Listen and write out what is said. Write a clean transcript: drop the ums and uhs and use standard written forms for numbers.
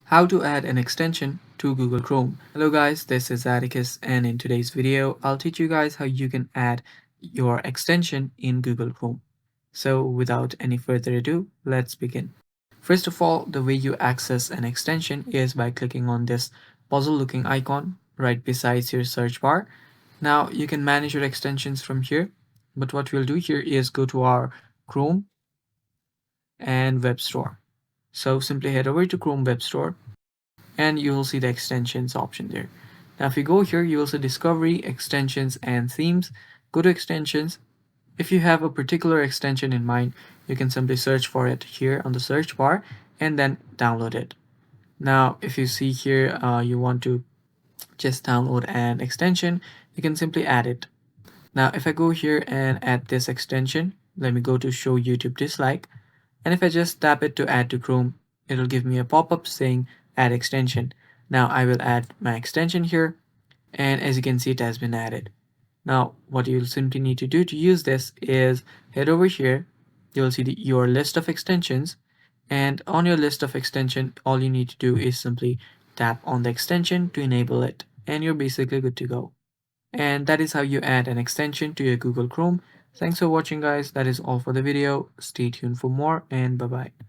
How to add an extension to Google Chrome. Hello guys, this is Atticus, and in today's video I'll teach you guys how you can add your extension in Google Chrome. So without any further ado, let's begin. First of all, the way you access an extension is by clicking on this puzzle looking icon right beside your search bar. Now you can manage your extensions from here, but what we'll do here is go to our Chrome and Web Store. So simply head over to Chrome Web Store and you will see the extensions option there. Now if you go here, you will see discovery, extensions and themes. Go to extensions. If you have a particular extension in mind, you can simply search for it here on the search bar and then download it. Now if you see here you want to just download an extension, you can simply add it. Now if I go here and add this extension, let me go to show YouTube dislike, and if I just tap it to add to Chrome, it'll give me a pop-up saying add extension. Now I will add my extension here, and as you can see, it has been added. Now what you'll simply need to do to use this is head over here. You'll see your list of extensions, and on your list of extension, all you need to do is simply tap on the extension to enable it, and you're basically good to go. And that is how you add an extension to your Google Chrome. Thanks for watching guys. That is all for the video. Stay tuned for more, and bye bye.